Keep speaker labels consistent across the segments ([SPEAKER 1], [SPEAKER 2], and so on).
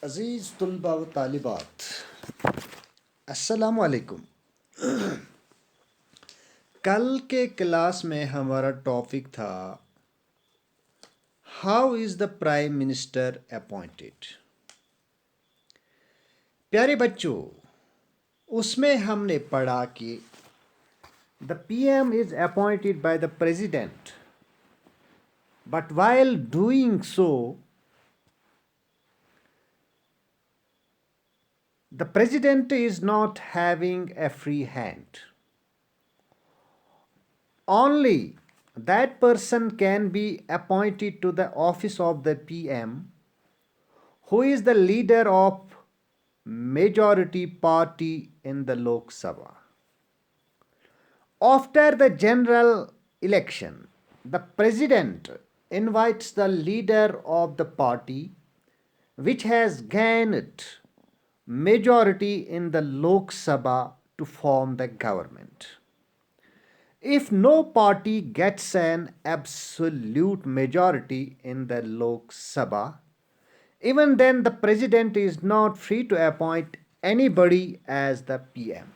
[SPEAKER 1] अज़ीज़ तुलबा व तालिबात, अस्सलामु अलैकुम। कल के क्लास में हमारा टॉपिक था how is the prime minister appointed. प्यारे बच्चों, उसमें हमने पढ़ा कि the PM is appointed by the president, but while doing so the president is not having a free hand. Only that person can be appointed to the office of the PM who is the leader of majority party in the Lok Sabha. After the general election, the president invites the leader of the party which has gained majority in the Lok Sabha to form the government. If no party gets an absolute majority in the Lok Sabha, even then the president is not free to appoint anybody as the PM.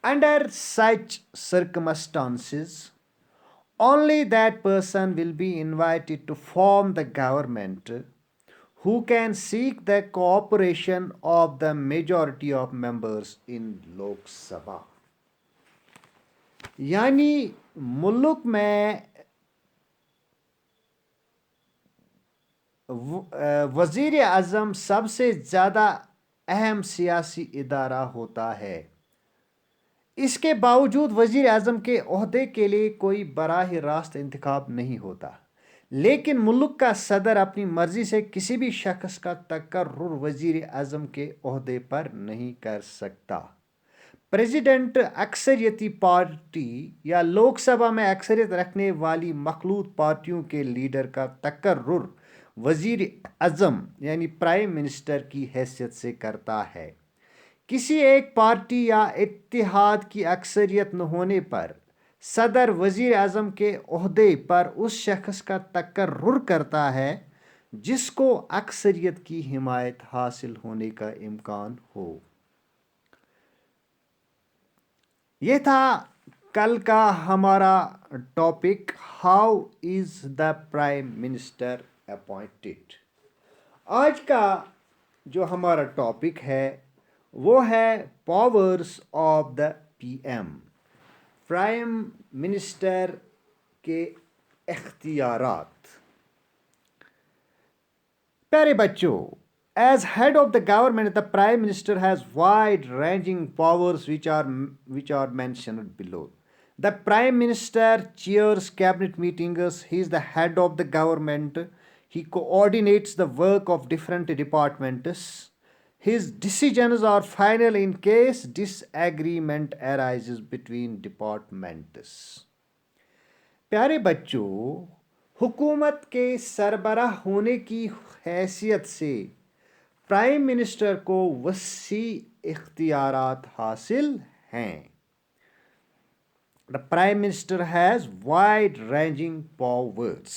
[SPEAKER 1] Under such circumstances, only that person will be invited to form the government who can seek the cooperation of the majority of members in Lok Sabha. यानी मुल्क में वज़ीर आज़म सबसे ज़्यादा अहम सियासी इदारा होता है। इसके बावजूद वज़ीर आज़म के ओहदे के लिए कोई बराह रास्त इंतखाब नहीं होता, लेकिन मुल्क का सदर अपनी मर्ज़ी से किसी भी शख्स का तकर्रुर वज़ीर आज़म के ओहदे पर नहीं कर सकता। प्रेसिडेंट अक्सरियती पार्टी या लोकसभा में अक्सरियत रखने वाली मखलूत पार्टियों के लीडर का तकर्रुर वज़ीर आज़म यानी प्राइम मिनिस्टर की हैसियत से करता है। किसी एक पार्टी या इत्तेहाद की अक्सरियत न होने पर सदर वज़ीर आज़म के ओहदे पर उस शख्स का तकर्रुर करता है जिसको अक्सरियत की हिमायत हासिल होने का इम्कान हो। ये था कल का हमारा topic, how is the prime minister appointed. आज का जो हमारा टॉपिक है वो है powers of the PM, prime minister के इख्तियारात। प्यारे बच्चों, as head of the government, the Prime Minister has wide-ranging powers which are mentioned below. The Prime Minister chairs cabinet meetings. He is the head of the government. He coordinates the work of different departments. His decisions are final in case disagreement arises between departments. प्यारे बच्चों, हुकूमत के सरबराह होने की हैसियत से prime minister को वसी इख्तियारात हासिल हैं। The prime minister has wide ranging powers.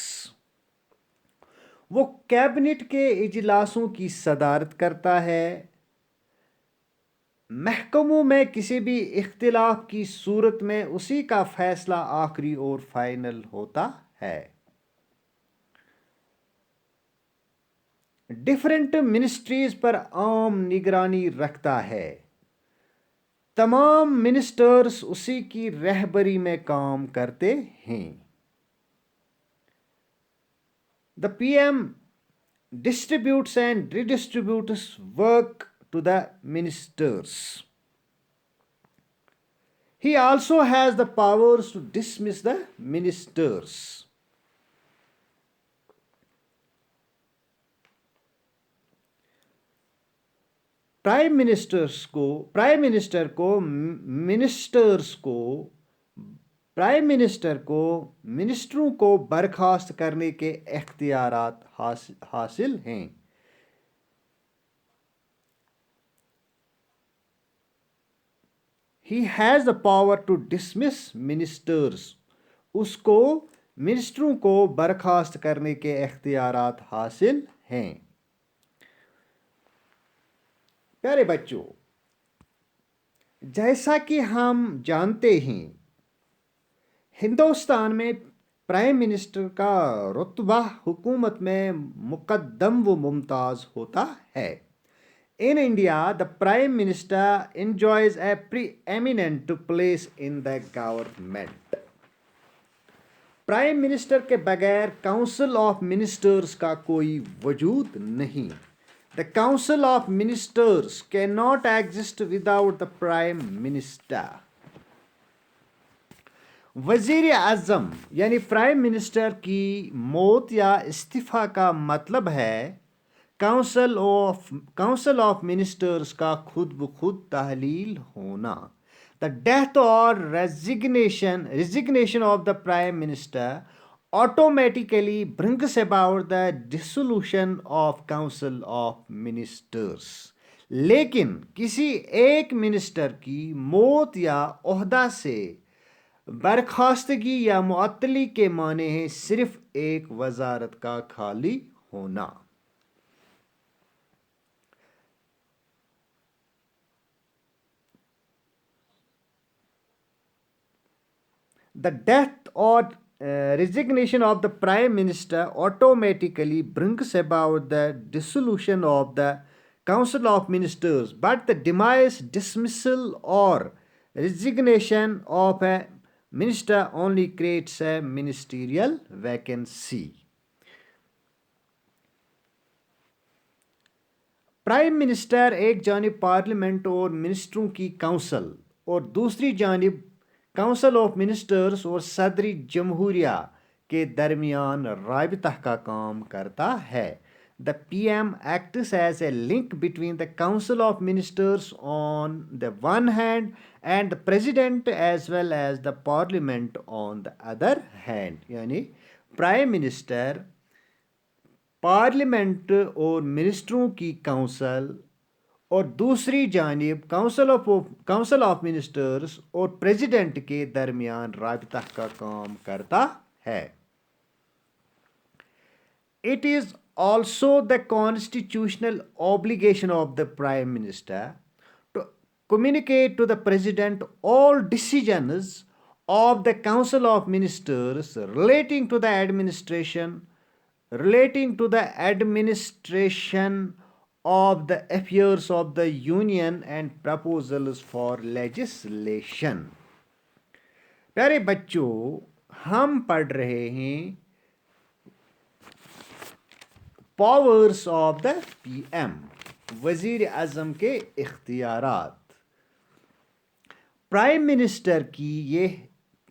[SPEAKER 1] वो कैबिनेट के इजलासों की सदारत करता है। महकमों में किसी भी इख्तिलाफ की सूरत में उसी का फैसला आखिरी और फाइनल होता है। डिफरेंट मिनिस्ट्रीज पर आम निगरानी रखता है। तमाम मिनिस्टर्स उसी की रहबरी में काम करते हैं। The PM distributes and redistributes work to the ministers. He also has the powers to dismiss the ministers. Prime ministers को मिनिस्टरों को बर्खास्त करने के इख्तियारात हासिल हैं। He has the power to dismiss ministers. उसको मिनिस्टरों को बर्खास्त करने के इख्तियारात हासिल हैं। प्यारे बच्चों, जैसा कि हम जानते हैं, हिंदुस्तान में प्राइम मिनिस्टर का रुतबा हुकूमत में मुकद्दम व मुमताज होता है। In India, the Prime Minister enjoys a preeminent place in the government. Prime minister के बगैर काउंसिल ऑफ मिनिस्टर्स का कोई वजूद नहीं। The council of ministers can not exist without the prime minister. वजीर आजम यानी प्राइम मिनिस्टर की मौत या इस्तीफा का मतलब है काउंसिल ऑफ मिनिस्टर्स का खुद ब खुद तहलील होना। द डेथ और resignation of the prime minister automatically brings about the dissolution of council of ministers. लेकिन किसी एक मिनिस्टर की मौत या ओहदा से बर्खास्तगी या मुअत्तली के माने हैं सिर्फ एक वजारत का खाली होना। The death or resignation of the prime minister automatically brings about the dissolution of the council of ministers, but the demise, dismissal, or resignation of a minister only creates a ministerial vacancy. Prime minister एक जानिब parliament और मिनिस्टरों की council और दूसरी जानिब council of ministers और सदरी जमहूरिया के दरमियान राबिता का काम करता है। The PM acts as a link between the council of ministers on the one hand and the president as well as the parliament on the other hand। यानी प्राइम मिनिस्टर पार्लियामेंट और मिनिस्टरों की काउंसिल और दूसरी जानिब council of ministers और president के दरमियान राबिता का काम करता है। It is also the constitutional obligation of the prime minister to communicate to the president all decisions of the council of ministers relating to the administration of the affairs of the union and proposals for legislation। प्यारे बच्चों, हम पढ़ रहे हैं powers of the PM, वजीर आजम के इख्तियारात। Prime minister की ये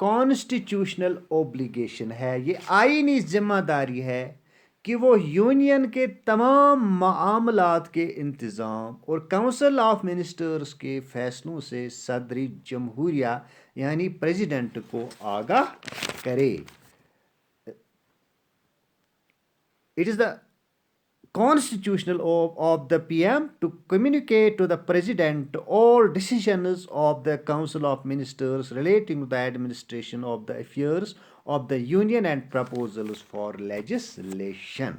[SPEAKER 1] कॉन्स्टिट्यूशनल ओब्लिगेशन है, ये आईनी जिम्मेदारी है कि वो यूनियन के तमाम मामलात के इंतज़ाम और काउंसिल ऑफ मिनिस्टर्स के फैसलों से सदरी जमहूरिया यानी प्रेसिडेंट को आगाह करे। It is the constitutional of the PM to communicate to the president all decisions of the council of ministers relating to the administration of the affairs of the union and proposals for legislation।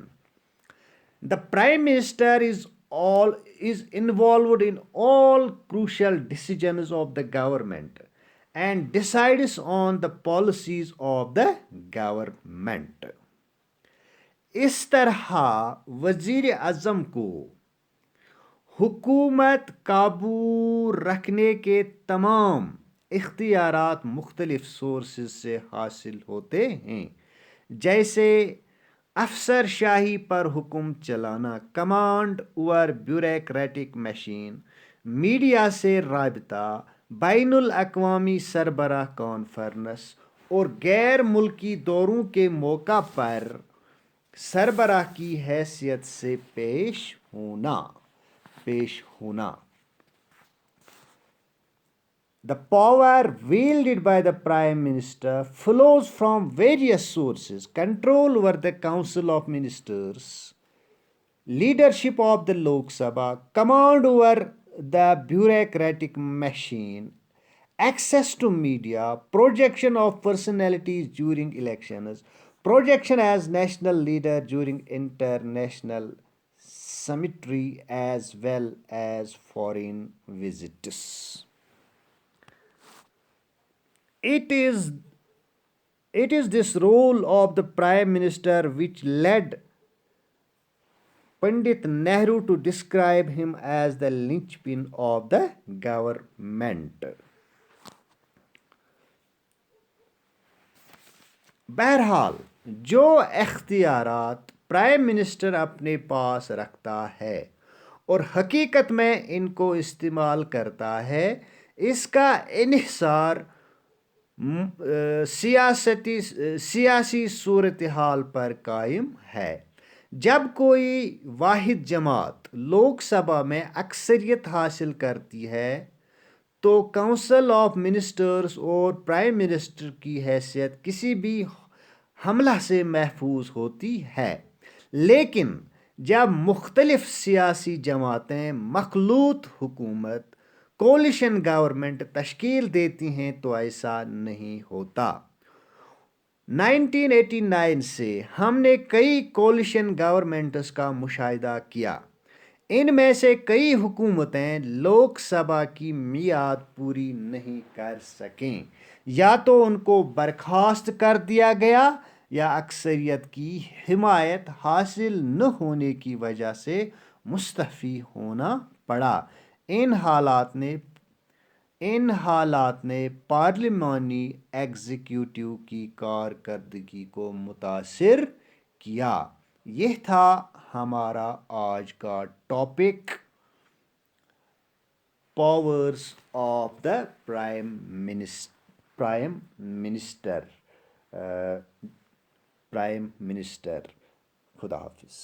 [SPEAKER 1] The prime minister is involved in all crucial decisions of the government and decides on the policies of the government। इस तरह वजीर आज़म को हुकूमत काबू रखने के तमाम इख्तियारात मुख्तलिफ सोर्सेस से हासिल होते हैं, जैसे अफसर शाही पर हुक्म चलाना, command over bureaucratic machine, media से राबिता, बैनुल अक़वामी सरबराह कॉन्फ्रेंस और गैर मुल्की दौरों के मौका पर सरबराह की हैसियत से पेश होना। The power wielded by the Prime Minister flows from various sources: control over the Council of Ministers, leadership of the Lok Sabha, command over the bureaucratic machine, access to media, projection of personalities during elections, projection as national leader during international cemetery as well as foreign visitors. It is it is this role of the Prime Minister which led Pandit Nehru to describe him as the linchpin of the government. बहरहाल जो इख्तियारात prime minister अपने पास रखता है और हकीकत में इनको इस्तेमाल करता है, इसका इन्हिसार सियासी सूरत हाल पर कायम है। जब कोई वाहिद जमात लोकसभा में अक्सरियत हासिल करती है तो काउंसिल ऑफ मिनिस्टर्स और प्राइम मिनिस्टर की हैसियत किसी भी हमला से महफूज होती है। लेकिन जब मुख्तलिफ सियासी जमातें मखलूत हुकूमत कोलिशन गवर्नमेंट तश्कील देती हैं तो ऐसा नहीं होता। 1989 से हमने कई कोलिशन गवर्नमेंट्स का मुशाहिदा किया। इनमें से कई हुकूमतें लोकसभा की मियाद पूरी नहीं कर सकें, या तो उनको बर्खास्त कर दिया गया या अक्सरियत की हिमायत हासिल न होने की वजह से मुस्तफ़ी होना पड़ा। इन हालात ने पार्लिमानी एग्जीक्यूटिव की कारकर्दगी को मुतासिर किया। यह था हमारा आज का topic, powers of the prime minister. खुदा हाफिज।